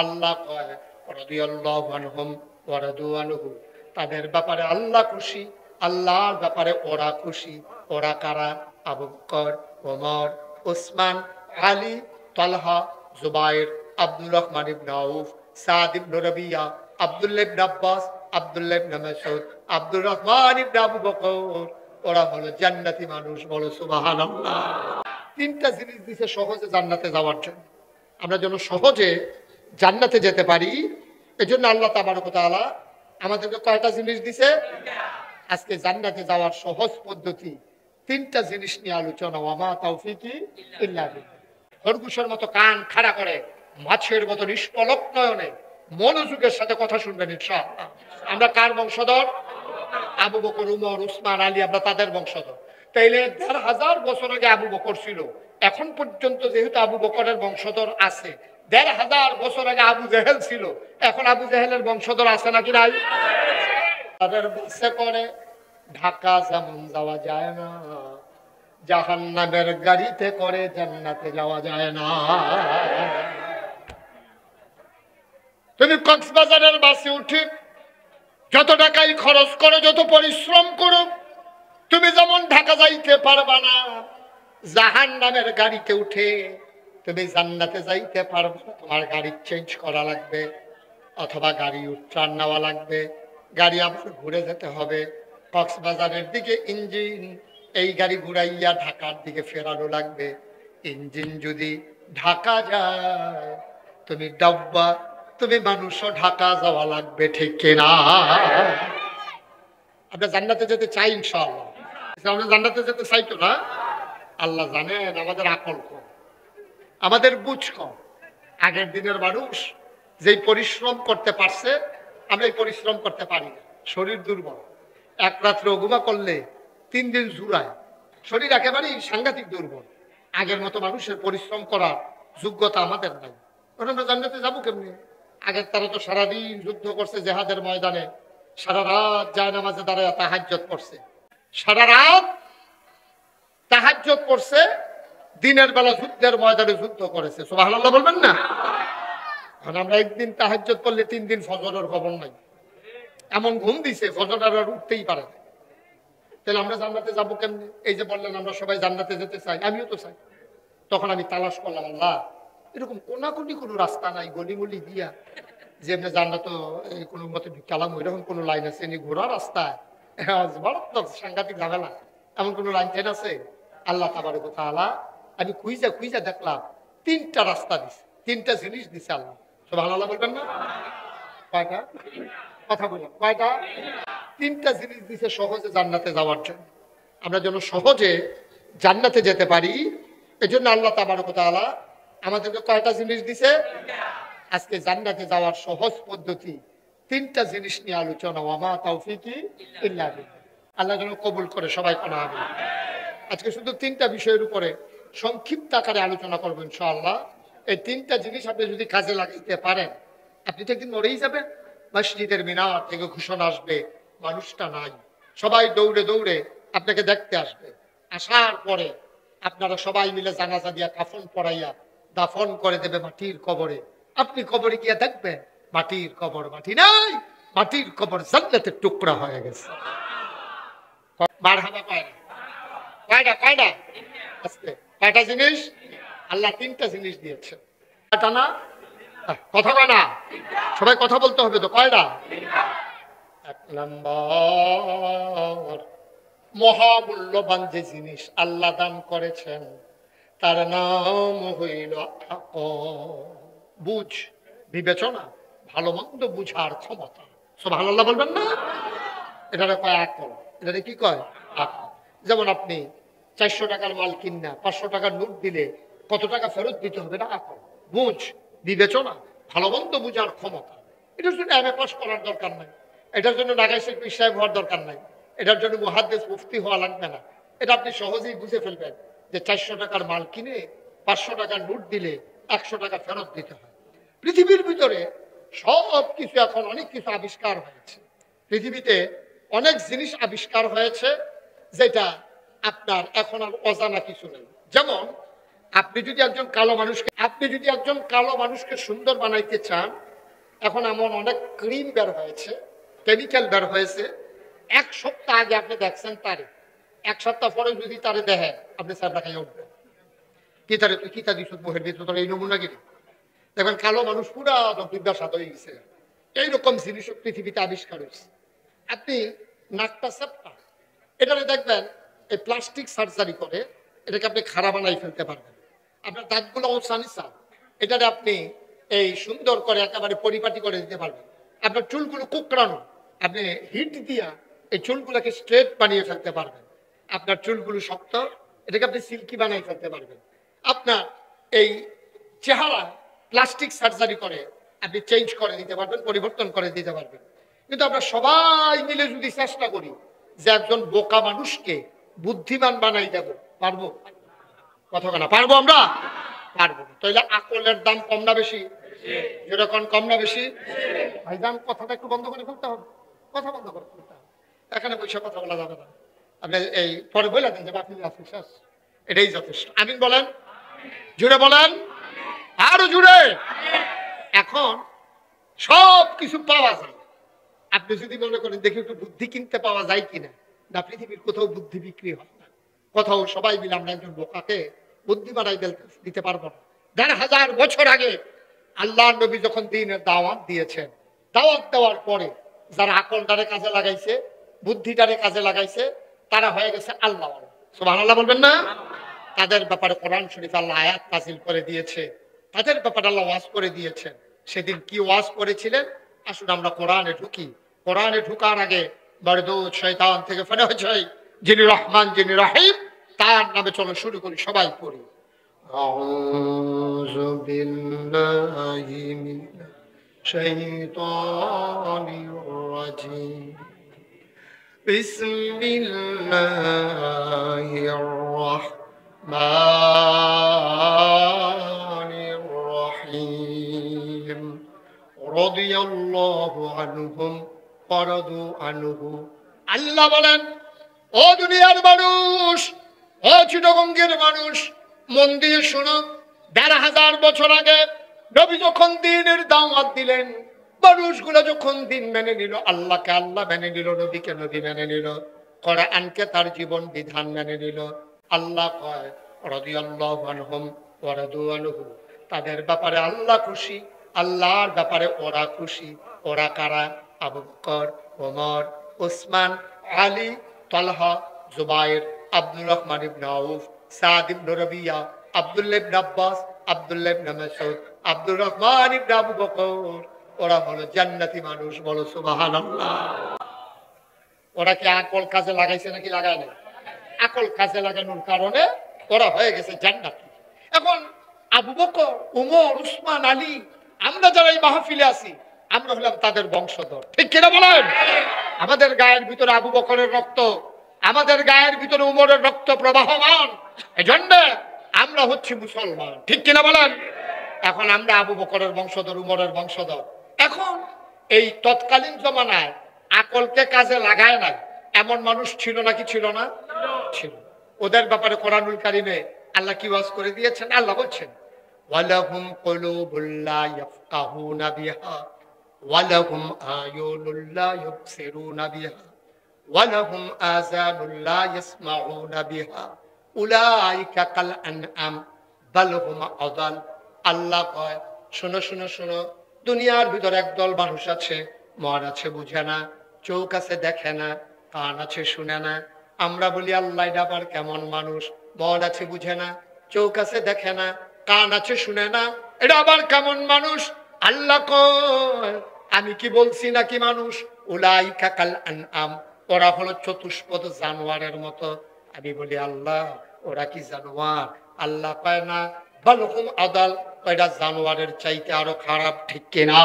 আল্লাহ কয় রাদিয়াল্লাহু আনহুম ওয়া রাদু আনহু, তাদের ব্যাপারে আল্লাহ খুশি, আল্লাহর ব্যাপারে ওরা খুশি। ওরা কারা? আবু বকর, ওমর, ওসমান, আলী, তালহা, জুবাইর, আব্দুর রহমান ইবনে আউফ, সাদ ইবনে রাবিয়া, আব্দুল্লাহ ইবনে আব্বাস, আব্দুল্লাহ ইবনে মাসউদ, আব্দুর রহমান ইবনে আবু বকর। ওরা হলো জান্নাতি মানুষ, বলো সুবহানাল্লাহ। তিনটা জিনিস দিছে সহজে জান্নাতে যাওয়ার জন্য। আমরা যেন সহজে জান্নাতে যেতে পারি, এজন্য আল্লাহ তাবারক ওয়া তাআলা আমাদেরকে কয়টা জিনিস দিছে? আজকে জান্নাতে যাওয়ার সহজ পদ্ধতি তিনটা জিনিস নিয়ে আলোচনা। ওয়ামা তাওফিকি ইল্লা বিল্লাহ। খরগোশের মতো কান খাড়া করে, মাছের মতো নিষ্পলক নয়নে মনোযোগের সাথে কথা শুনবেন ইনশাআল্লাহ। আমরা কার বংশধর? আবু বকর, উমর, উসমান, আলী, আমরা তাদের বংশধর। তাইলে ১,৫০০ বছর আগে আবু বকর ছিল, এখন পর্যন্ত যেহেতু আবু বকরের বংশধর আছে। ১,৫০০ বছর আগে আবু জেহেল ছিল, এখন আবু জেহেলের বংশধর আছে নাকি নাই? তাদের বাসে করে ঢাকা যেমন যাওয়া যায় না, জাহান্নামের গাড়িতে করে জান্নাতে যাওয়া যায় না। তুমি কক্সবাজারের বাসে উঠে যত টাকাই খরচ করো, যত পরিশ্রম করো, তুমি যেমন ঢাকা যাইতে পারবা না, জাহান্নামের গাড়িতে উঠে তুমি জান্নাতে যাইতে পারবে না। তোমার গাড়ি চেঞ্জ করা লাগবে, অথবা গাড়ি উত্তরাণ নেওয়া লাগবে, গাড়ি আবার ঘুরে যেতে হবে কক্সবাজারের দিকে। ইঞ্জিন এই গাড়ি ঘুরাইয়া ঢাকার দিকে ফেরানো লাগবে। ইঞ্জিন যদি ঢাকা যায়, তুমি ডাব্বা, তুমি মানুষও ঢাকা যাওয়া লাগবে, ঠিক কিনা? আমরা জান্নাতে যেতে চাই ইনশাআল্লাহ। আমরা জান্নাতে যেতে চাই তো না? আল্লাহ জানেন আমাদের আকল কম, আমাদের বুঝ কম। আগের দিনের মানুষ যেই পরিশ্রম করতে পারছে, আমরা এই পরিশ্রম করতে পারি না। শরীর দুর্বল, এক রাত্রে ঘুমা করলে 3 দিন জুড়ায়, শরীর একেবারেই সাংঘাতিক দুর্বল। আগের মতো মানুষের পরিশ্রম করার যোগ্যতা আমাদের নাই। আমরা জান্নাতে যাবো কেমনি? আগের তারা তো সারাদিন যুদ্ধ করছে জেহাদের ময়দানে, সারা রাত জায়নামাজে দাঁড়ায় তাহাজ্জুদ করছে, সারা রাত তাহাজ্জুদ করছে, দিনের বেলা যুদ্ধের ময়দানে যুদ্ধ করেছে। সুবহানাল্লাহ বলবেন না? আর আমরা একদিন তাহাজ্জুদ করলে 3 দিন ফজরের খবর নাই, এমন ঘুম দিছে ফজর আর উঠতেই পারে না। তাহলে আমরা জান্নাতে যাবো কেমনি? এই যে বললেন আমরা সবাই জান্নাতে যেতে চাই, আমিও তো চাই। তখন আমি তালাশ করলাম, আল্লাহ এরকম কোনাকুনি কোনো রাস্তা নাই গলিমলি দিয়া যে এমনি জান্নাত কোনো মতে ঢুকালাম, ওইরকম কোনো লাইন আছে নি? ঘোরা রাস্তায় মারাত্মক সাংঘাতিক ঝামেলা, এমন কোনো লাইন ট্রেন আছে? আল্লাহ তাবারক ওয়া তাআলা আমি খুঁজা খুঁজা দেখলাম 3টা রাস্তা দিছে, 3টা জিনিস দিছে আল্লাহ। সুবহানাল্লাহ বলবেন না? কয়টা? কথা বলেন কয়টা? 3টা জিনিস দিছে সহজে জান্নাতে যাওয়ার জন্য। আমরা যেন সহজে জান্নাতে যেতে পারি, এজন্য আল্লাহ তাবারক ওয়া তাআলা আমাদেরকে কয়টা জিনিস দিছে? আজকে জান্নাতে যাওয়ার সহজ পদ্ধতি 3টা জিনিস নিয়ে আলোচনা। ওয়ামা তাওফিকি ইল্লা বিল্লাহ। আল্লাহ যেন কবুল করে সবাই কোন হবে। আজকে শুধু 3টা বিষয়ের উপরে সংক্ষিপ্ত আকারে আলোচনা করবো ইনশাআল্লাহ। এই 3টা জিনিস আপনি যদি কাজে লাগাইতে পারেন, আপনি তো একদিন মরেই যাবেন। মসজিদের মিনার থেকে ঘোষণা আসবে মানুষটা নাই, সবাই দৌড়ে দৌড়ে আপনাকে দেখতে আসবে। আসার পরে আপনারা সবাই মিলে জানাজা দিয়া কাফন পরাইয়া দাফন করে দেবে মাটির কবরে। আপনি কবরে গিয়ে দেখবেন মাটির কবর, মাটি নাই, মাটির কবর জান্নাতের টুকরা হয়ে গেছে। মারহাবা পায় না? কয়টা কয়টা? আজকে কয়টা জিনিস? আল্লাহ 3টা জিনিস দিয়েছে। কয়টা না? কথা কয় না? সবাই কথা বলতে হবে তো। কয়টা? 1 নম্বর, মহামূল্যবান যে জিনিস আল্লাহ দান করেছেন তার নাম হইল আকল। বুঝ, বিবেচনা, ভালো মন্দ বুঝার ক্ষমতা। সুবহানাল্লাহ বলবেন না? এটারে কয় আকল। এটারে কি কয়? আকল। যেমন আপনি 400 টাকার মাল কিনা 500 টাকার নোট দিলে কত টাকা ফেরত দিতে হবে, না আকল। বুঝ, বিবেচনা, ভালো মন্দ বুঝার ক্ষমতা। এটার জন্য এমএ পাস করার দরকার নাই, এটার জন্য ঢাকা পীর সাহেব হওয়ার দরকার নাই, এটার জন্য মুহাদ্দিস মুফতি হওয়া লাগবে না। এটা আপনি সহজেই বুঝে ফেলবেন যে 400 টাকার মাল কিনে 500 টাকার নোট দিলে 100 টাকা ফেরত দিতে হয়। পৃথিবীর ভিতরে সব কিছু, এখন অনেক কিছু আবিষ্কার হয়েছে। পৃথিবীতে অনেক জিনিস আবিষ্কার হয়েছে যেটা আপনার এখন আর অজানা কিছু নেই। যেমন আপনি যদি একজন কালো মানুষকে সুন্দর বানাইতে চান, এখন এমন অনেক ক্রিম বের হয়েছে, কেমিক্যাল বের হয়েছে। এক সপ্তাহ আগে আপনি দেখছেন তারে, এক সপ্তাহ পরে যদি তারে দেখেন, আপনি স্যার দেখাই উঠবেন, কি তারে তুই কিতা দিস মুখের ভিতরে, তোর এই নমুনা গিরি। দেখবেন কালো মানুষ পুরা বিদ্যাসাত হয়ে গেছে। এইরকম জিনিস পৃথিবীতে আবিষ্কার হয়েছে। আপনি নাকটা চাপটা, এটারে দেখবেন এই প্লাস্টিক সার্জারি করে এটাকে আপনি খারাপ বানাই ফেলতে পারবেন। আপনার দাঁতগুলো ওসানিসা, এটারে আপনি এই সুন্দর করে একেবারে পরিপাটি করে দিতে পারবেন। আপনার চুলগুলো কুকড়ানো, আপনি হিট দিয়া এই চুলগুলোকে স্ট্রেট বানিয়ে ফেলতে পারবেন। আপনার চুলগুলো শক্ত, এটাকে আপনি সিল্কি বানিয়ে ফেলতে পারবেন। আপনার এই চেহারা প্লাস্টিক সার্জারি করে আপনি চেঞ্জ করে দিতে পারবেন, পরিবর্তন করে দিতে পারবেন। কিন্তু আমরা সবাই মিলে যদি চেষ্টা করি যে একজন বোকা মানুষকে বুদ্ধিমান বানাই দেব, পারবো? কথা না, পারবো? আমরা পারবো। তাইলে আকলের দাম কম না বেশি? যেরকম কম না বেশি? ভাইজান কথাটা একটু বন্ধ করে ফেলতে হবে, কথা বন্ধ করে ফেলতে হবে। এখানে বসে কথা বলা যাবে না। আপনি এই পরে বলে দেন যে আপনি আসুন, শেষ, এটাই যথেষ্ট। আমিন বলেন, জুড়ে বলেন, আরো জুড়ে। এখন সব কিছু পাওয়া যায়, আপনি যদি মনে করেন দেখি একটু বুদ্ধি কিনতে পাওয়া যায় কিনা, না পৃথিবীর কোথাও বুদ্ধি বিক্রি হয় না। কোথাও সবাই মিলে আমরা একজন বোকাকে বুদ্ধি বানাই দিতে পারবো না। ১,৫০০ বছর আগে আল্লাহ নবী যখন দ্বীনের দাওয়াত দিয়েছেন, দাওয়াত দেওয়ার পরে যারা আকলটারে কাজে লাগাইছে, বুদ্ধিটারে কাজে লাগাইছে, তারা হয়ে গেছে আল্লাহ। সুবহানাল্লাহ বলবেন না? তাদের ব্যাপারে কোরআন শরীফ আল্লাহ আয়াত নাযিল করে দিয়েছে, তাদের ব্যাপারে আল্লাহ ওয়াজ করে দিয়েছেন। সেদিন কি ওয়াজ করেছিলেন? আসুন আমরা কোরআনে ঢুকি। কোরআনে ঢুকার আগে বারদুদ শয়তান থেকে ফেরা হয়েছে যিনি রহমান, যিনি রহিম, তার নামে চলো শুরু করি, সবাই পড়ি। আউযু বিল্লাহি মিনাশ শাইতানির রাজিম। বিসমিল্লাহির রাহমানির রহিম। রাদিয়াল্লাহু আনহুম ওয়া রাদু আনহু। আল্লাহ বলেন, ও দুনিয়ার মানুষ, ও চিটাগঙ্গের মানুষ, মন দিয়ে শোনো। ১,৫০০ বছর আগে নবী যখন দ্বীনের দাওয়াত দিলেন, মানুষগুলো যখন দ্বীন মেনে নিল, আল্লাহকে আল্লাহ মেনে নিল, নবীকে নবী মেনে নিল, কোরআনকে তার জীবন বিধান মেনে নিল, আল্লাহ কয় রাদিয়াল্লাহু আনহুম ওয়া রাদু আনহু। তাদের ব্যাপারে আল্লাহ খুশি, আল্লাহর ব্যাপারে ওরা খুশি। ওরা কারা? আবু বকর, ওমর, ওসমান, আলী, তালহা, জুবাইর, আব্দুর রহমান ইবনে আউফ, সাদ ইবনে রাবিয়া, আব্দুল্লাহ ইবনে আব্বাস, আব্দুল্লাহ ইবনে মাসউদ, আব্দুর রহমান ইবনে আবু বকর। ওরা হলো জান্নাতি মানুষ, বলো সুবহানাল্লাহ। ওরা কি আকল কাজে লাগাইছে নাকি লাগায় নাই? আকল কাজে লাগানোর কারণে ওরা হয়ে গেছে জান্নাতি। এখন আবু বকর, উমর, উসমান, আলী, আমরা যারা এই মাহফিলে আছি, আমরা হলাম তাদের বংশধর, ঠিক কিনা বলেন? আমাদের গায়ের ভিতরে আবু বকরের রক্ত, আমাদের গায়ের ভিতরে উমরের রক্ত প্রবাহমান, এজন্য আমরা হচ্ছি মুসলমান, ঠিক কিনা বলেন? এখন আমরা আবু বকরের বংশধর, উমরের বংশধর। এখন এই তৎকালীন জমানায় আকলকে কাজে লাগায় না এমন মানুষ ছিল নাকি ছিল না? ছিল। ওদের ব্যাপারে কোরআনুল কারিমে আল্লাহ কি ওয়াজ করে দিয়েছেন? আল্লাহ বলছেন, ওয়ালাহুম কুলুবুল লা ইয়াফকাহুনা বিহা ওয়ালাহুম আয়ুনুল লা ইউবসিরুনা বিহা ওয়ালাহুম আযানুল লা ইয়াসমাউনা বিহা উলাইকা কাল আনআম বাল হুম আযাল। আল্লাহ কয়, শোনো শোনো শোনো, দুনিয়ার ভিতরে একদল মানুষ আছে, মন আছে বুঝে না, চোখ আছে দেখে না, কান আছে শুনে না। আমরা বলি আল্লাহ এটা আবার কেমন মানুষ? মন আছে বুঝে না, চোখ আছে দেখে না, কান আছে শুনে না, এটা আবার কেমন মানুষ? আল্লাহ কয়, আমি কি বলছি নাকি মানুষ? উলাইকা কাল আনআম, ওরা হলো চতুষ্পদ জানোয়ারের মতো। আমি বলি আল্লাহ ওরা কি জানোয়ার? আল্লাহ পায় না, বাল হুম আযাল, ওইটা জানোয়ারের চাইতে আরো খারাপ, ঠিক কিনা?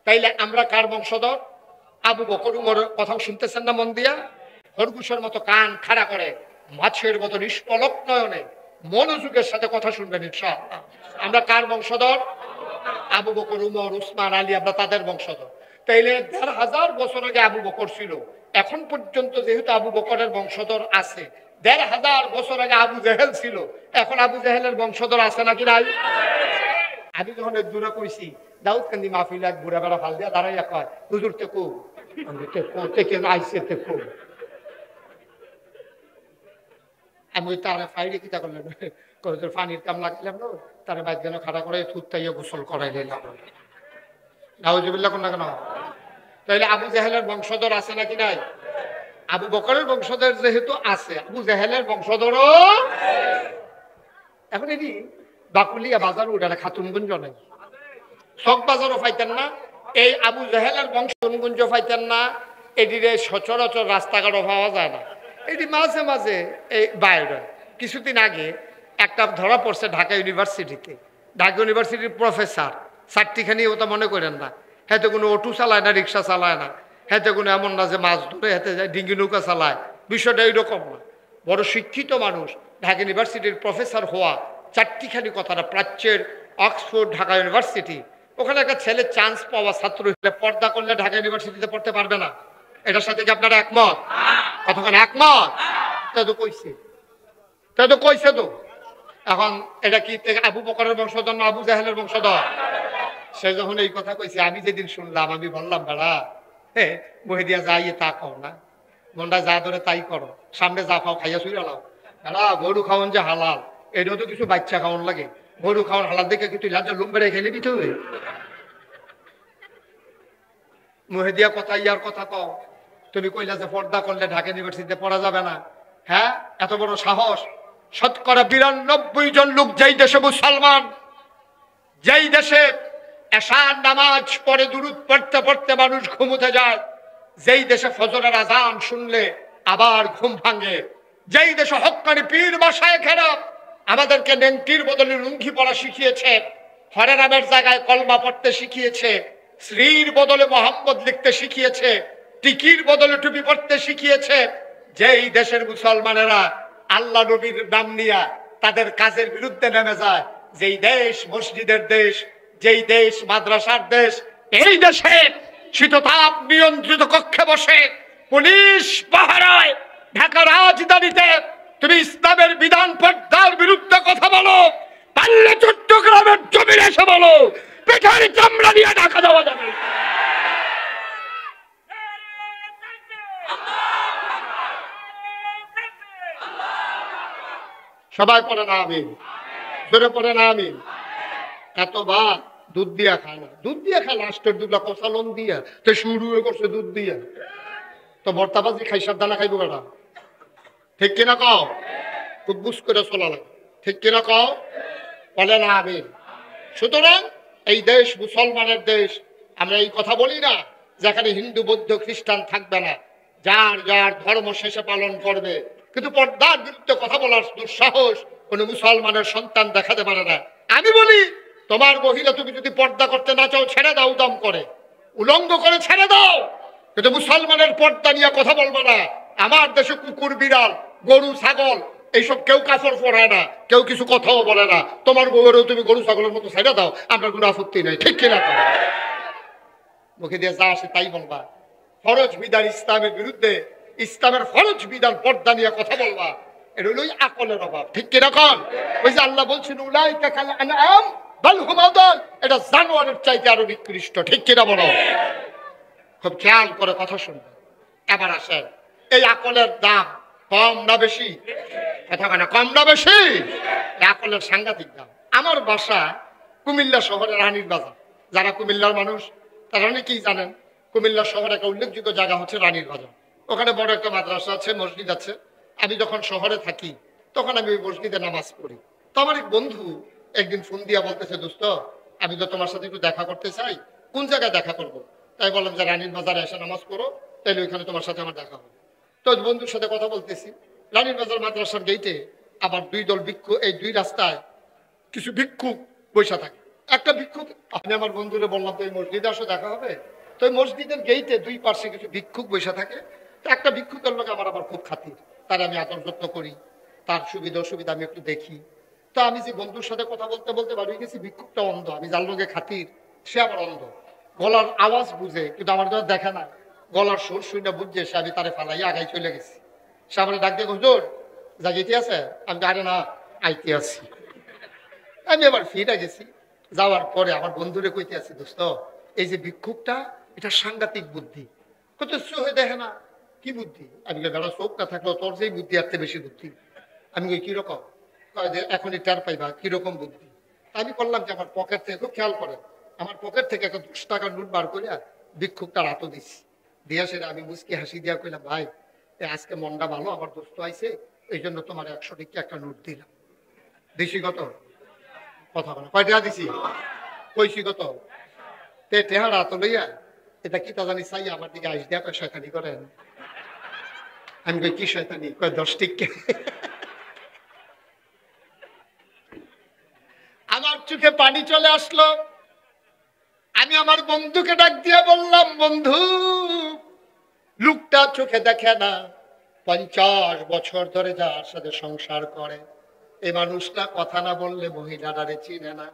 তাইলে আমরা কার বংশধর? আবু বকর উমরের কথা শুনতেছেন না মন দিয়া? খরগোশের মতো কান খাড়া করে, মাছের মতো নিষ্পলক নয়নে মনোযোগের সাথে কথা শুনবেন ইনশাআল্লাহ। আমরা কার বংশধর? আবু বকর, উমর, উসমান, আলী, আমরা তাদের বংশধর। তাইলে ১,৫০০ বছর আগে আবু বকর ছিল, এখন পর্যন্ত যেহেতু আবু বকরের বংশধর আছে, ১৫০০ বছর আগে আবু জেহেল ছিল, এখন আবু জেহেলের বংশধর আছে নাকি নাই? আমি যখন দূরে কইছি দাউদকান্দি মাহফিল এক বুড়া বেড়া ফাল দিয়া দাঁড়াইয়া কয়, হুজুর তেকো থেকে আইসে তেকো। আমি ওই তারা ফাইলে কিতা করলেন, তোর পানির কাম লাগলাম না, তারা বাইক যেন খাড়া করে থুতাইয়া গোসল করাই দিলাম। নাউজুবিল্লাহ কোন না কেন? তাহলে আবু জেহেলের বংশধর আছে নাকি নাই? আবু বকরের বংশধর যেহেতু আছে, আবু জেহেলের বংশধরও। এখন এটি বাকুলিয়া বাজার উঠানে খাতুনগঞ্জ নাই, চক বাজারও পাইতেন না, এই আবু জেহেলের বংশ খাতুনগঞ্জ পাইতেন না, এটিরে সচরাচর রাস্তাঘাটও পাওয়া যায় না। এটি মাঝে মাঝে এই বাইরে কিছুদিন আগে একটা ধরা পড়ছে ঢাকা ইউনিভার্সিটিতে। ঢাকা ইউনিভার্সিটির প্রফেসর, চারটিখানি ওটা মনে করেন না, হেতে কোনো অটো চালায় না, রিক্সা চালায় না, হেতে কোনো এমন না যে মাছ ধরে হেতে যায় ডিঙ্গি নৌকা চালায়, বিষয়টা এইরকম না। বড় শিক্ষিত মানুষ, ঢাকা ইউনিভার্সিটির প্রফেসর হওয়া, চারটিখানি কথাটা, প্রাচ্যের অক্সফোর্ড, ঢাকা ইউনিভার্সিটি, ওখানে একটা ছেলে চান্স পাওয়া ছাত্র হলে পর্দা করলে ঢাকা ইউনিভার্সিটিতে পড়তে পারবে না। এটার সাথে কি আপনারা একমত? কতক্ষণ একমত? তো কইছে, তো কইছে তো। এখন এটা কি আবু বকরের বংশধর না আবু জাহেলের বংশধর? সে যখন এই কথা কইছে, আমি যেদিন শুনলাম আমি বললাম, বেড়া মহিদিয়া যাইয়ে তা কও না, মনটা যা ধরে তাই করো, সামনে যা খাও খাইয়া শুয়ে লাও। বেড়া গরু খাওয়ান যে হালাল, এটাও তো কিছু বাচ্চা খাওয়ান লাগে, গরু খাওয়ান হালাল দেখে কি তুই লাঞ্চা লুম বেড়ে খেলে দিতে হবে? মহিদিয়া কথা ইয়ার কথা কও, তুমি কইলা যে পর্দা করলে ঢাকা ইউনিভার্সিটিতে পড়া যাবে না। হ্যাঁ, এত বড় সাহস! শতকরা ৯২ জন লোক যেই দেশে মুসলমান, যেই দেশে এশার নামাজ পড়ে দুরূদ পড়তে পড়তে মানুষ ঘুমোতে যায়, যেই দেশে ফজরের আজান শুনলে আবার ঘুম ভাঙে, যেই দেশে হক্কানি পীর বাসায় খেরা আমাদেরকে নেংটির বদলে লুঙ্গি পরা শিখিয়েছে, হরে নামের জায়গায় কলমা পড়তে শিখিয়েছে, শ্রীর বদলে মোহাম্মদ লিখতে শিখিয়েছে, টিকির বদলে টুপি পড়তে শিখিয়েছে, যেই দেশের মুসলমানেরা আল্লাহ নবীর নাম নিয়ে তাদের কাজের বিরুদ্ধে নেমে যায়, যেই দেশ মসজিদের দেশ, যেই দেশ মাদ্রাসার দেশ, এই দেশে শীততাপ নিয়ন্ত্রিত কক্ষে বসে পুলিশ পাহারায় ঢাকা রাজধানীতে তুমি ইসলামের বিধান পর্দার বিরুদ্ধে কথা বলো, পারলে চট্টগ্রামের জমির এসে বলো, পেটার চামড়া নিয়ে ঢাকা দেওয়া যাবে। সবাই পড়ে না আমিন, জোরে পড়ে না আমিন। এত ভাত দুধ দিয়া খায় না, দুধ দিয়ে খায় লাস্টের দুধটা কষালন দিয়া, তো শুরু করছে দুধ দিয়া, তো ভর্তাবাজি খাই সাবধানা খাইবো বেটা, ঠিক কিনা কও? খুব বুঝ করে চলা লাগে, ঠিক কিনা কও? বলে না আমিন। সুতরাং এই দেশ মুসলমানের দেশ, আমরা এই কথা বলি না যেখানে হিন্দু বৌদ্ধ খ্রিস্টান থাকবে না, যার যার ধর্ম শেষে পালন করবে, কিন্তু পর্দার বিরুদ্ধে কথা বলার দুঃসাহস কোন মুসলমানের সন্তান দেখাতে পারে না। আমি বলি, তোমার মহিলা তুমি যদি পর্দা করতে না চাও ছেড়ে দাও, দম করে উলঙ্গ করে ছেড়ে দাও, কিন্তু মুসলমানের পর্দা নিয়ে কথা বলবো না। আমার দেশে কুকুর বিড়াল গরু ছাগল এইসব কেউ কাপড় পরায় না, কেউ কিছু কথাও বলে না, তোমার বউয়েরও তুমি গরু ছাগলের মতো ছেড়ে দাও, আপনার কোনো আপত্তি নেই, ঠিক কিনা? মুখে দিয়ে যা আসে তাই বলবা। ফরজ বিধান ইসলামের বিরুদ্ধে, ইসলামের ফরজ বিধান পর্দা নিয়ে কথা বলবা, এটা হলো আকলের অভাব, ঠিক কিরকম? ওই যে আল্লাহ বলছেন উলাইকা কাল আনআম বাল হুম আদাল, এটা জানোয়ারের চাইতে আরো নিকৃষ্ট, ঠিক কিনা বলো? খুব খেয়াল করে কথা শুনবে। এবার আসেন, এই আকলের দাম কম না বেশি? কথা কেন, কম না বেশি? আকলের সাংঘাতিক দাম। আমার বাসা কুমিল্লা শহরের রানীর বাজার। যারা কুমিল্লার মানুষ তারা অনেকেই জানেন, কুমিল্লা শহরে একটা উল্লেখযোগ্য জায়গা হচ্ছে রানীর বাজার। ওখানে বড় একটা মাদ্রাসা আছে, মসজিদ আছে। আমি যখন শহরে থাকি তখন আমি ওই মসজিদে নামাজ পড়ি। তো আমার এক বন্ধু একদিন ফোন দিয়া বলতেছে, দোস্ত আমি তো তোমার সাথে একটু দেখা করতে চাই, কোন জায়গায় দেখা করবো? তাই বললাম যে রানীর বাজারে এসে নামাজ পড়ো, তাইলে ওইখানে তোমার সাথে আমার দেখা হবে। তো বন্ধুর সাথে কথা বলতেছি, রানীর বাজার মাদ্রাসার গেইটে আবার দুই দল ভিক্ষু, এই দুই রাস্তায় কিছু ভিক্ষুক বৈশা থাকে। একটা ভিক্ষুক, আমি আমার বন্ধুরে বললাম তো এই মসজিদে আসো দেখা হবে। তো এই মসজিদের গেইটে দুই পাশে কিছু ভিক্ষুক বৈশা থাকে। তো একটা ভিক্ষুকের লোক আমার আবার খুব খাতির, তার আমি আদর যত্ন করি, তার সুবিধা অসুবিধা আমি একটু দেখি। তো আমি যে বন্ধুর সাথে কথা বলতে বলতে বাড়ি গেছি, ভিক্ষুকটা অন্ধ, আমি যার লোকে খাতির সে আবার অন্ধ। গলার আওয়াজ বুঝে কিন্তু আমার যখন দেখে না, গলার সুর শুনে বুঝছে সে, আমি তারে ফালাইয়া আগাই চলে গেছি। সে আমার ডাক দিয়ে, হুজুর জাগিতে আছে? আমি আরে না, আইতে আছি। আমি আবার ফিরে গেছি। যাওয়ার পরে আমার বন্ধুরে কইতে আছি, দোস্ত এই যে ভিক্ষুকটা, এটা সাংঘাতিক বুদ্ধি। কত চোখে দেখে না, কি বুদ্ধি? আমি বেড়া চোখ না থাকলো তোর যেই বুদ্ধি এর চেয়ে বেশি বুদ্ধি। আমি কই কিরকম? কয় যে এখনই টের পাইবা কিরকম বুদ্ধি। আমি বললাম যে আমার পকেট থেকে, খুব খেয়াল করেন, আমার পকেট থেকে একটা 10 টাকার নোট বার করে ভিক্ষুকটার হাতও দিচ্ছি। দিয়া সেটা আমি মুচকি হাসি দিয়া কইলাম, ভাই আজকে মনটা ভালো, আমার দোস্ত আইছে, এই জন্য তোমার 100 টাকা একটা নোট দিলাম। দিছি কত? কথা বলে কয় টাকা দিছি? কইছি কত? তে টেহারা তো লইয়া এটা কি তা জানি চাই আমার দিকে আইস দিয়া কয় শয়তানি করেন। আমি কই কি শয়তানি? কয় 10 টাকা। আমার চোখে পানি চলে আসলো। আমি আমার বন্ধুকে ডাক দিয়ে বললাম, বন্ধু লোকটা চোখে দেখে না, 50 বছর ধরে যার সাথে সংসার করে, এই মানুষটা কথা না বললে মহিলাটারে চিনে না।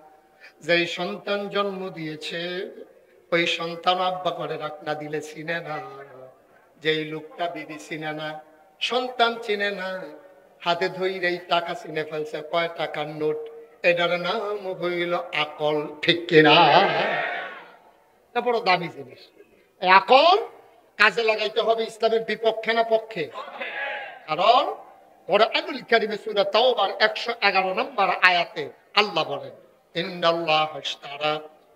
যেই সন্তান জন্ম দিয়েছে ওই সন্তান আব্বা করে রাখনা দিলে চিনে না। যেই লোকটা বিবি চিনে না, সন্তান চিনে না, হাতে ধইরেই টাকা চিনে ফেলছে, কয় টাকার নোট, এটার নাম হইল আকল। ঠিক কিনা? এটা বড় দামি জিনিস। এই আকল কাজে লাগাইতে হবে ইসলামের বিপক্ষে না পক্ষে? কারণ কোরআনুল কারীমে সূরা তাওবার 111 নম্বর আয়াতে আল্লাহ বলেন, ইন্নাল্লাহ ইশতারা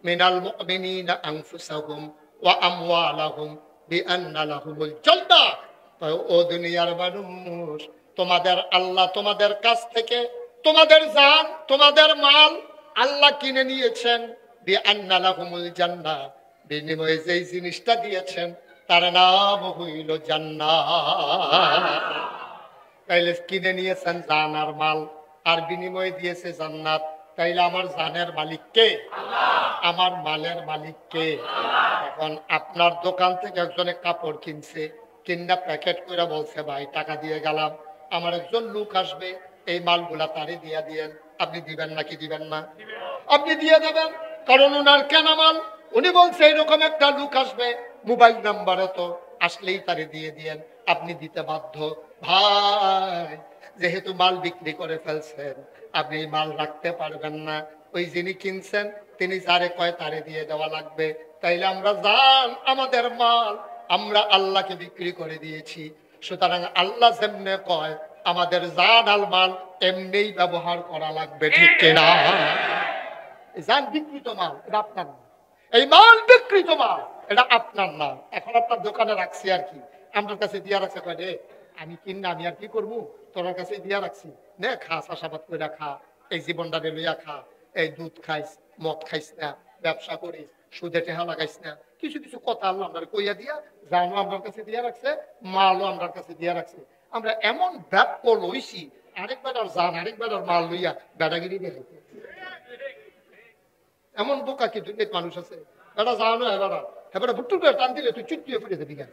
মিনাল মুমিনিনা আনফুসাহুম ওয়া আমওয়ালাহুম বিআন্না লাহুমুল জান্নাহ। ও দুনিয়ার মানুষ, তোমাদের আল্লাহ তোমাদের কাছ থেকে তোমাদের জান, তোমাদের মাল আল্লাহ কিনে নিয়েছেন, বিআন্না লাহুমুল জান্নাহ, বিনিময়ে যেই জিনিসটা দিয়েছেন তার নাম হইল জান্নাত। তাইলে কিনে নিয়েছেন জান আর মাল, আর বিনিময়ে দিয়েছে জান্নাত। তাইলে আমার জানের মালিক কে? আমার মালের মালিক কে? এখন আপনার দোকান থেকে একজনে কাপড় কিনছে, কিনা প্যাকেট করে বলছে, ভাই টাকা দিয়ে গেলাম, আমার একজন লোক আসবে, এই মালগুলা তারে দিয়ে দিয়েন। আপনি দিবেন নাকি দিবেন না? আপনি দিয়ে দেবেন, কারণ ওনার কেনা মাল। উনি বলছে এরকম একটা লোক আসবে, মোবাইল নাম্বারে তো আসলেই তারে দিয়ে দিয়েন, আপনি দিতে বাধ্য। ভাই যেহেতু মাল বিক্রি করে ফেলছেন, আপনি মাল রাখতে পারবেন না, ওই যিনি কিনছেন তিনি যারে কয় তারে দিয়ে দেওয়া লাগবে। তাইলে আমরা জান আমাদের মাল আমরা আল্লাহকে বিক্রি করে দিয়েছি। সুতরাং আল্লাহ যেমনে কয় আমাদের জান আল মাল এমনিই ব্যবহার করা লাগবে। ঠিক কিনা? জান বিকৃত মাল, এটা আপনার না। এই মাল বিকৃত মাল, এটা আপনার না। এখন আপনার দোকানে রাখছি আর কি, আমার কাছে দিয়া রাখছে, কয় রে আমি কিনা আমি আর কি করবো, তোর কাছে দিয়া রাখছি, নে খা, চাষাবাদ করে খা, এই জীবনটা লইয়া খা, এই দুধ খাইস, মদ খাইস না, ব্যবসা করিস, সুদে টেহা লাগাইস না, কিছু কিছু কথা আল্লাহ আমরা কইয়া দিয়া, জানও আমার কাছে দিয়া রাখছে, মালও আমার কাছে দিয়া রাখছে। আমরা এমন ব্যাপ লইছি, আরেকবার আর জান আরেকবার আর মাল লইয়া বেড়াগিরি দিয়ে এমন বোকা কি দুনিয়ার মানুষ আছে? এটা জানো এবারা এবারে বুট্টু করে টান দিলে তুই চুটিয়ে ফুটে দেবি কেন?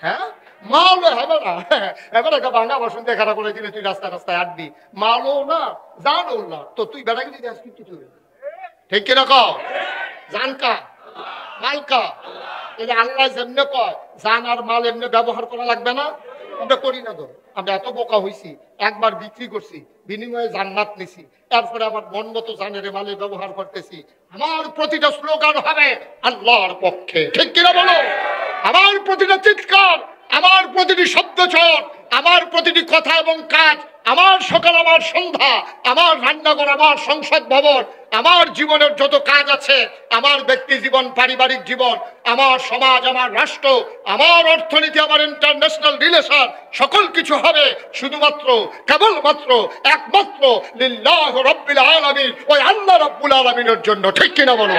হ্যাঁ মালও হেবারা এবারে ভাঙা বসন দেখা করে দিলে তুই রাস্তায় রাস্তায় আটবি, মালও না জানো না, তো তুই বেড়াগিরি দিয়ে আসবি তুই। ঠিক কিনা কও? জান কা মাল কা? এই যে আল্লাহ যেমনে কয় জান আর মাল এমনি ব্যবহার করা লাগবে না, আমরা করি না। তো আমরা এত বোকা হইছি, একবার বিক্রি করছি, বিনিময়ে জান্নাত নিছি, তারপরে আবার মন মতো জানের মালে ব্যবহার করতেছি। আমার প্রতিটা স্লোগান হবে আল্লাহর পক্ষে। ঠিক কিনা বলো? আমার প্রতিটা চিৎকার, আমার প্রতিটি শব্দ চয়ন, আমার প্রতিটি কথা এবং কাজ, আমার সকাল আমার সন্ধ্যা, আমার রান্নাঘর, আমার সংসদ ভবন, আমার জীবনের যত কাজ আছে, আমার ব্যক্তি জীবন, পারিবারিক জীবন, আমার সমাজ, আমার রাষ্ট্র, আমার অর্থনীতি, আমার ইন্টারন্যাশনাল রিলেশন, সকল কিছু হবে শুধুমাত্র কেবলমাত্র একমাত্র লিল্লাহ রাব্বিল আলামিন, ওই আল্লাহ রাব্বুল আলামিনের জন্য। ঠিক কিনা বলো?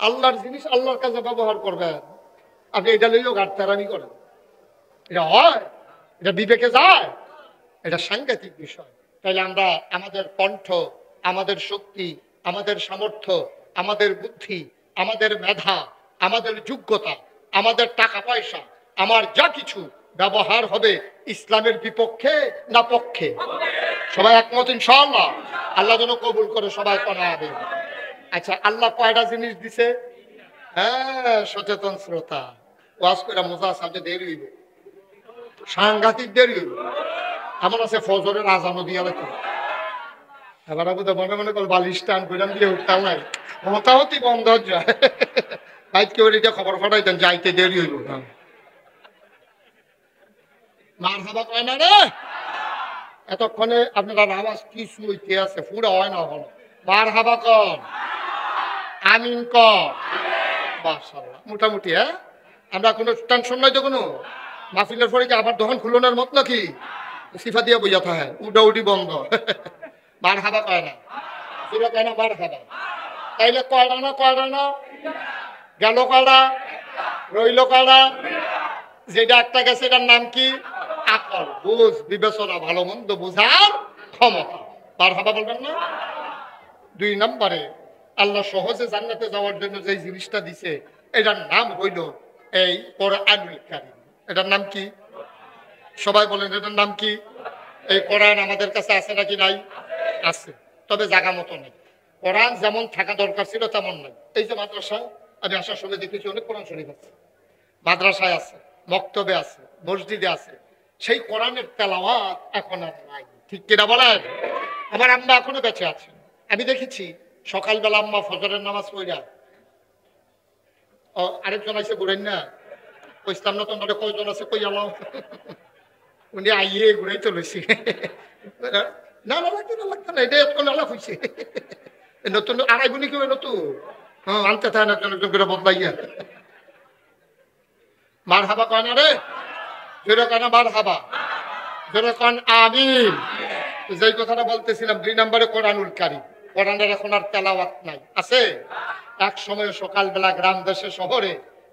আল্লাহর জিনিস আল্লাহর কাছে ব্যবহার করবেন। আপনি এটা লইও ঘাটতারামি করেন, এটা হয়? এটা বিবেকে যায়? এটা সাংঘাতিক বিষয়। তাইলে আমরা আমাদের কণ্ঠ, আমাদের শক্তি, আমাদের সামর্থ্য, আমাদের বুদ্ধি, আমাদের মেধা, আমাদের যোগ্যতা, আমাদের টাকা পয়সা, আমার যা কিছু ব্যবহার হবে ইসলামের বিপক্ষে না পক্ষে? সবাই একমত ইনশাআল্লাহ? আল্লাহ যেন কবুল করে সবাই করা হবে। আচ্ছা, আল্লাহ কয়টা জিনিস দিছে? হ্যাঁ, সচেতন শ্রোতা, ওয়াজ করে মজা সামনে দিয়ে হইবে। সাংঘাতিক দেরি হইল। এমন আছে ফজরের আজানও দিয়া লাগতো। এবার আমি তো মনে মনে কর বালিশ টান কইলাম দিয়ে উঠতাম নাই, হতাহতি বন্ধ যায়। বাইক কেউ এটা খবর ফাটাইতেন যাইতে দেরি হইল। মার খাবা কয় না রে, এতক্ষণে আপনার আওয়াজ কিছু হইতে আছে, পুরো হয় না হলো। মার খাবা কন, আমিন কন, মাশাআল্লাহ। মোটামুটি হ্যাঁ, আমরা কোনো টেনশন নাই তো কোনো। মাহফিলের পরে কি আবার দোকান খুলনের মত নাকি সিফা দিয়ে বইয়া থাকে, উডা উডি বন্ধ। মার খাবা কয় না, সিফা কয় না মার খাবা। তাইলে কয়টা না কয়টা না গেল, কয়টা রইল, কয়টা যেটা একটা গেছে এটার নাম কি? আকল, বুঝ, বিবেচনা, ভালো মন্দ বুঝার ক্ষমতা। মার খাবা বলবেন না? 2 নম্বরে আল্লাহ সহজে জান্নাতে যাওয়ার জন্য যে জিনিসটা দিছে এটার নাম হইল এই কোরআনুল কারীম। এটার নাম কি? সবাই বলেন এটার নাম কি? এই কোরআন আমাদের কাছে আছে নাকি নাই? আছে, তবে জায়গা মতো নেই। কোরআন যেমন থাকা দরকার ছিল তেমন নাই। এই যে মাদ্রাসা, আমি আসার সময় দেখেছি অনেক কোরআন শরীফ আছে, মাদ্রাসায় আছে, মক্তবে আছে, মসজিদে আছে। সেই কোরআনের তেলাওয়াত এখন আর নাই, ঠিক কিনা বলেন? আমার আম্মা এখনো বেঁচে আছে। আমি দেখেছি সকালবেলা আম্মা ফজরের নামাজ পড়া, আরেকজন আছে ঘুরেন না, কইতাম না তোমার কয়জন আছে কই আলাও, উনি আইয়ে ঘুরে চলেছি। না না, লাগতো না, লাগতো না, এটা এতক্ষণ আলাপ হয়েছে। নতুন আড়াই গুণি কেউ নতুন, হ্যাঁ আনতে থাকে না একজন একজন করে বদলাইয়া। মার হাবা কয় না রে, জোরে কয় না মার হাবা, জোরে কন আমিন। যেই কথাটা বলতেছিলাম 2 নম্বরে কোরআনুল কারীম। কোরআনের এখন আর তেলাওয়াত নাই, আছে? এক সময় সকালবেলা গ্রাম দেশে শহরে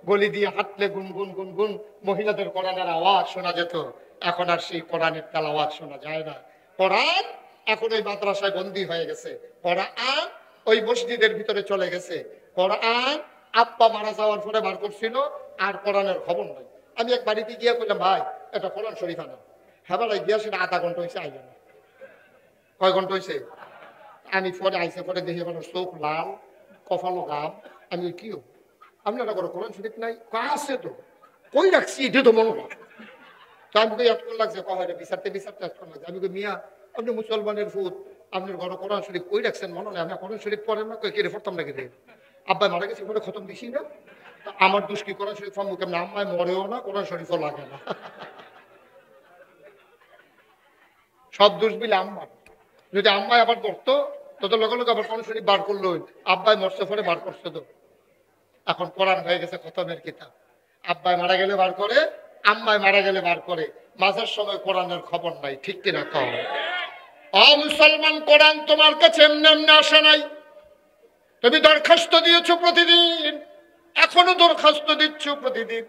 গলি দিয়ে হাঁটলে গুনগুন গুনগুন মহিলাদের কোরআনের আওয়াজ শোনা যেত। এখন আর সেই কোরআনের তেলাওয়াত শোনা যায় না। কোরআন এখন ওই মাদ্রাসায় বন্দী হয়ে গেছে, কোরআন ওই মসজিদের ভিতরে চলে গেছে। কোরআন আব্বা মারা যাওয়ার পরে বার করছিল, আর কোরআনের খবর নাই। আমি এক বাড়িতে গিয়ে বললাম, ভাই এটা কোরআন শরীফ আনা। হ্যাঁ বলাই গিয়া সেটা আধা ঘন্টা হয়েছে, আইল না। কয় ঘন্টা হয়েছে? আমি পরে আইসে পরে দেখি আমার চোখ লাল, কপালো গাম। আমি কি আপনারা কোনো কোরআন শরীফ নাই? আছে তো, কই রাখছি এটা তো মনে হয়। তো আমি তো এতক্ষণ লাগছে, কয়টা বিচারতে বিচারতে এতক্ষণ লাগছে। আমি মিয়া আপনি মুসলমানের ফুট, আপনার ঘরে কোরআন শরীফ কই রাখছেন মনে হয়? আমি কোরআন শরীফ পড়েন না, কেড়ে পড়তাম নাকি রে? আব্বাই মারা গেছে পরে খতম দিছি না, আমার দোষ কি? কোরআন শরীফ মুখে আম্মায় মরেও না, কোরআন শরীফও লাগে না। সব দোষ বিলে আম্মা। যদি আম্মাই আবার করতো তত লগে লগে আবার কোরআন শরীফ বার করলো, আব্বাই মরছে পরে বার করছে তো। এখন কোরআন হয়ে গেছে খতমের কিতাব। আব্বাই মারা গেলে বার করে, আম্মাই মারা গেলে বার করে, মাঝের সময় কোরআনের খবর নাই, ঠিক কিনা কও? মুসলমান, কোরআন তোমার কাছে এমনি এমনি আসে নাই। তুমি দরখাস্ত দিয়েছো প্রতিদিন, এখনো দরখাস্ত দিচ্ছ প্রতিদিন।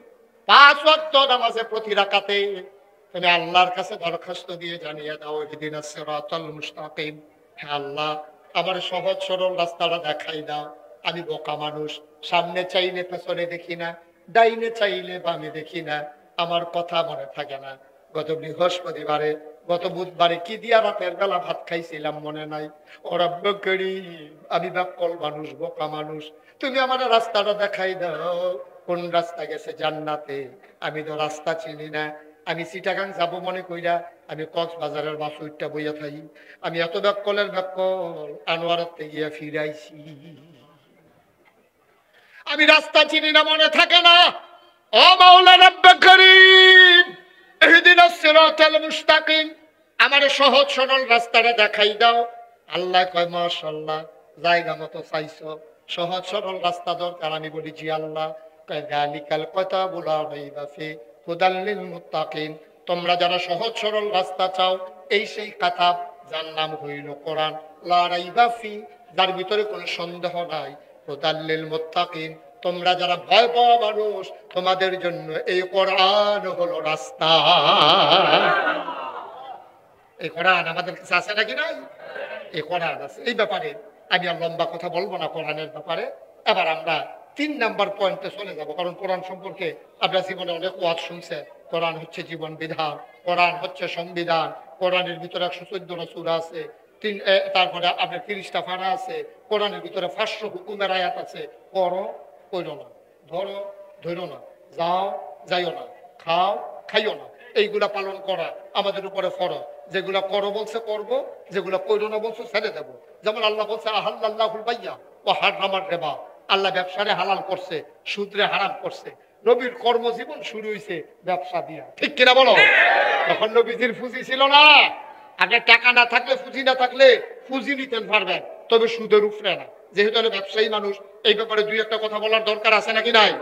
5 ওয়াক্ত নামাজে প্রতি রাকাতে তুমি আল্লাহর কাছে দরখাস্ত দিয়ে জানিয়ে দাও, ইহদিনাস সিরাতাল মুস্তাকিম। হে আল্লাহ, আমার সহজ সরল রাস্তাটা দেখাই দাও। আমি বোকা মানুষ, সামনে চাইলে পেছনে দেখি না, ডাইনে চাইলে বামে দেখি না, আমার কথা মনে থাকে না। গত বৃহস্পতিবারে, গত বুধবারে কি দিয়া রাতের বেলা ভাত খাইছিলাম মনে নাই। ও রব্ব করিম, আমি ব্যাকল মানুষ, বোকা মানুষ, তুমি আমার রাস্তাটা দেখাই দাও। কোন রাস্তা গেছে জান্নাতে? আমি তো রাস্তা চিনি না। আমি চিটাগাং যাব মনে কইরা আমি কক্সবাজারের বাস উঠটা বইয়া থাকি। আমি এত ব্যাকলের ব্যাকল, আনোয়ারতে গিয়া ফিরাইছি। আমি রাস্তা চিনি না, মনে থাকে না। ও মাওলা রব্বে করিম, ইহদিনাস সিরাতাল মুস্তাকিম, আমার সহজ সরল রাস্তাটা দেখাই দাও। আল্লাহ কয় মাশাআল্লাহ, জায়গা মতো চাইছো, সহজ সরল রাস্তা দরকার। আমি বলি জি আল্লাহ। কয় যালিকাল কিতাবুল লা রাইবা ফি হুদাল লিল মুত্তাকিন, তোমরা যারা সহজ সরল রাস্তা চাও, এই সেই কিতাব যার নাম হইল কোরআন। লা রাইবা ফি, যার ভিতরে কোনো সন্দেহ নাই। হুদাল লিল মুত্তাকিন, তোমরা যারা ভয় পাওয়া মানুষ, তোমাদের জন্য এই কোরআন হলো রাস্তা। এই কোরআন আমাদের কাছে আছে নাকি নাই? এই কোরআন আছে। এই ব্যাপারে আমি আর লম্বা কথা বলবো না কোরআনের ব্যাপারে। এবার আমরা 3 নাম্বার পয়েন্টে চলে যাব, কারণ কোরআন সম্পর্কে আপনার জীবনে অনেক ওয়াজ শুনছে। কোরআন হচ্ছে জীবন বিধান, কোরআন হচ্ছে সংবিধান। কোরআনের ভিতরে 114টা সূরা আছে, তারপরে আপনার 30টা পারা আছে। কোরআনের ভিতরে 500 হুকুমের আয়াত আছে। করো, কইরো না, ধরো, ধরো না, যাও, যাইও না, খাও, খাইও না। এইগুলা পালন করা আমাদের উপরে ফরজ। যেগুলা করো বলছে করব, যেগুলা করো না বলছে ছেড়ে দেবো। যেমন আল্লাহ বলছে আহাল্লাহুল বাইয়া ওয়া হারামার রিবা, আল্লাহ ব্যবসারে হালাল করছে, সুদরে হারাম করছে। নবীর কর্মজীবন শুরু হয়েছে ব্যবসা দিয়া, ঠিক কিনা বলো? তখন নবীজির পুঁজি ছিল না। আগে টাকা না থাকলে, পুঁজি না থাকলে পুঁজি নিতেন পারবেন, তবে সুদের উপরে না। যেহেতু আমি ব্যবসায়ী মানুষ, এই ব্যাপারে দুই একটা কথা বলার দরকার আছে নাকি নাই?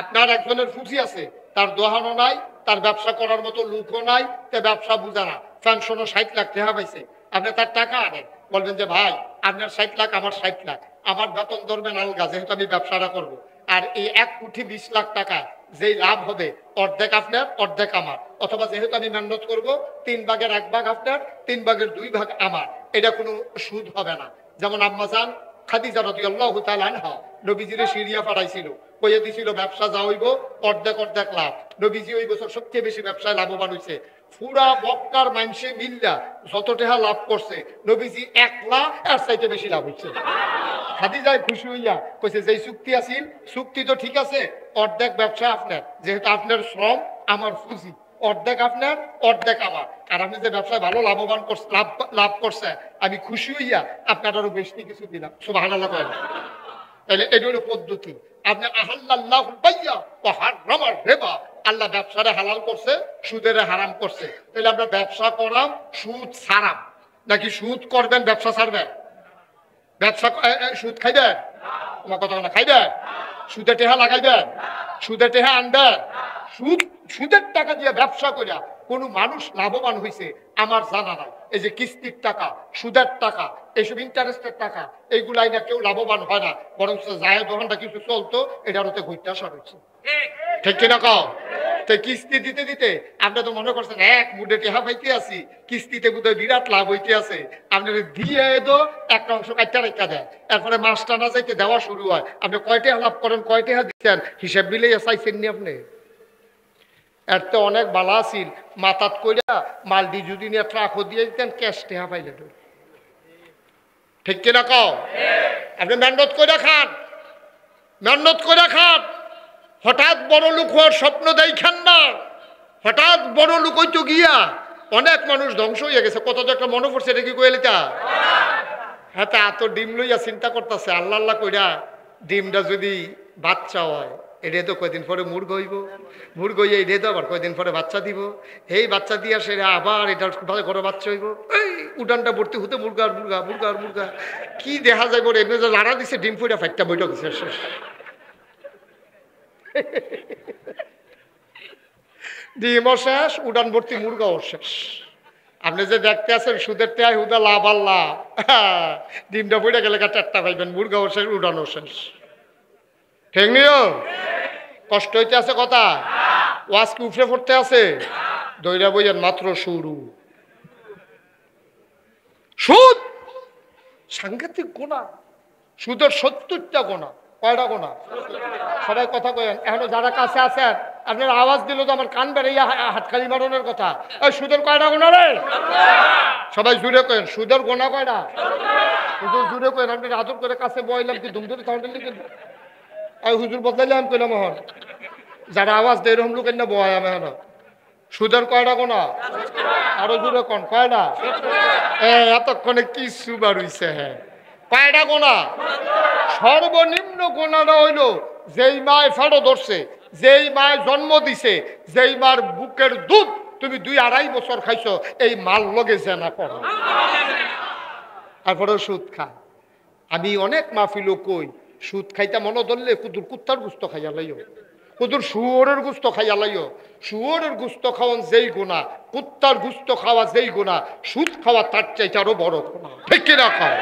আপনার একজনের পুঁজি আছে, তার দোহানো নাই, তার ব্যবসা করার মতো লোকও নাই, তে ব্যবসা বুঝা না। পেনশনও 60 লাখ টাকা পাইছে, আপনি তার টাকা আনেন, বলবেন যে ভাই আপনার 60 লাখ আমার 60 লাখ, আমার বেতন ধরবেন আলগা, যেহেতু আমি ব্যবসাটা করবো। আর এই 1 কোটি 20 লাখ টাকা যেই লাভ হবে, অর্ধেক আপনার অর্ধেক আমার, অথবা যেহেতু আমি মেহনত করবো 3 ভাগের 1 ভাগ আপনার, 3 ভাগের 2 ভাগ আমার, এটা কোনো সুদ হবে না। যেমন আম্মাজান খাদিজা রাদিয়াল্লাহু তাআলা আনহা নবীজিরে সিরিয়া পাঠাইছিল, কইয়া দিছিল ব্যবসা যা হইব অর্ধেক অর্ধেক লাভ। নবীজি ওই বছর সবচেয়ে বেশি ব্যবসায় লাভবান হয়েছে। পুরা মক্কার মানুষে মিল্লা যত টাকা লাভ করছে, নবীজি 1 লাখ এর চাইতে বেশি লাভ হয়েছে। খাদিজায় খুশি হইয়া কইছে যে চুক্তি আছিল, চুক্তি তো ঠিক আছে, অর্ধেক ব্যবসা আপনার, যেহেতু আপনার শ্রম আমার পুঁজি, অর্ধেক আপনার অর্ধেক আমার। আর আপনি যে ব্যবসায় ভালো লাভবান লাভ করছে, আমি খুশি হইয়া আপনার আরো বেশি কিছু দিলাম। সুবহানাল্লাহ কয়। তাহলে এটা হলো পদ্ধতি। আপনি আহাল্লাহুল বাইয়া ওয়া হারামার রিবা, আল্লাহ ব্যবসারে হালাল করছে, সুদের হারাম করছে। তাহলে আমরা ব্যবসা করাম সুদ ছাড়াম, নাকি সুদ করবেন ব্যবসা ছাড়বেন? ব্যবসা সুদ খাইবেন? তোমার কথা না, খাইবেন? সুদের টেহা লাগাইবেন? সুদের টেহা আনবেন? সুদের টাকা দিয়ে ব্যবসা করিয়া কোন মানুষ লাভবান হয়েছে আমার জানা নাই। এই যে কিস্তির টাকা, সুদের টাকা, এইসব ইন্টারেস্টের টাকা, এইগুলাই না কেউ লাভবান হয় না, বরং জায়েদ দোকানটা কিছু চলতো, এটার হতে ঘুরতে আসা হয়েছে, ঠিক কিনা কও? তো কিস্তি দিতে দিতে আপনি তো মনে করছেন এক মুডে টেহা পাইতে আছি, কিস্তিতে বোধহয় বিরাট লাভ হইতে আছে। আপনার দিয়ে তো একটা অংশ কাটটা রেখা দেয়, এরপরে মাসটা না যাইতে দেওয়া শুরু হয়। আপনি কয় টাকা লাভ করেন, কয় টাকা দিচ্ছেন, হিসাব মিলেই চাইছেন নি আপনি? এর তো অনেক বালা আছিল, মাথাত কইরা মালদি যদি নিয়ে ট্রাক দিয়ে দিতেন, ক্যাশ টেহা পাইলে, ঠিক কিনা কও? আপনি মেহনত করে খান, মেহনত করে খান। হঠাৎ বড় লোক হওয়ার স্বপ্ন দেখেন না। হঠাৎ বড় লোক হইতো গিয়া অনেক মানুষ ধ্বংস হইয়া গেছে। কত একটা মনে পড়ছে, এটা কি কইলে তা? হ্যাঁ, তা এত ডিম লইয়া চিন্তা করতেছে, আল্লাহ আল্লাহ কইরা ডিমটা যদি বাচ্চা হয়, এটা তো কয়দিন পরে মুরগ হইব, মুরগ হইয়া এটা তো আবার কয়দিন পরে বাচ্চা দিব, এই বাচ্চা দিয়া সে আবার এটার ঘরে বাচ্চা হইব, এই উঠানটা ভর্তি হতে মুরগা আর মুরগা, মুরগা আর মুরগা, কি দেখা যায় বলে এমনি লাড়া দিছে, ডিম ফুটা ফাইটটা বইটা গেছে শেষ। ডিমও শেষ, উড়ান ভর্তি মুরগাও শেষ। আপনি যে দেখতে আছেন সুদের টাই হুদা লাভ আল্লাহ, ডিমটা পড়ে গেলে চারটা পাইবেন, মুরগাও শেষ, উড়ানও শেষ, ঠিক নিও? কষ্ট হইতে আছে কথা, ওয়াজ কি উফরে পড়তে আছে? দইরা বইয়ের মাত্র শুরু। সুদ সাংঘাতিক গোনা, সুদের 70টা গোনা। কয়টা গোনা? সবাই কথা কয়েন, এখনো যারা কাছে আছেন আপনার আওয়াজ দিল তো আমার কান বেড়াইয়া হাতখালি মারণের কথা। ওই সুদের কয়টা গোনা রে? সবাই জুড়ে কয়েন, সুদের গোনা কয়টা? হুজুর জুড়ে কয়েন, আপনার আদর করে কাছে বইলাম কি ধুম ধরে তাহলে লিখে আমি হুজুর বদলাইলে আমি কইলাম হন, যারা আওয়াজ দেয় এরকম লোকের না বয় আমি এখন। সুদের কয়টা গোনা? আরো জুড়ে কন, কয়টা? এতক্ষণে কি সুবার হইছে? হ্যাঁ, কয়টা গোনা? সর্বনিম্ন গোনাটা হইল যেই মায় ফাড়ো ধরছে, যেই মায় জন্ম দিছে, যেই মার বুকের দুধ তুমি 2-2.5 বছর খাইছো, এই মাল লগে জেনা করো, তারপরে সুদ খায়। আমি অনেক মাহফিলও কই, সুদ খাইতে মনে ধরলে কুদুর কুত্তার গুস্ত খাইয়া লাইও, কুদুর শুয়োরের গুস্ত খাইয়া লাইও। শুয়োরের গুস্ত খাওয়ান যেই গুণা, কুত্তার গুস্ত খাওয়া যেই গুণা, সুদ খাওয়া তার চাইতে আরো বড় গুণা, ঠিক কিনা? খাও।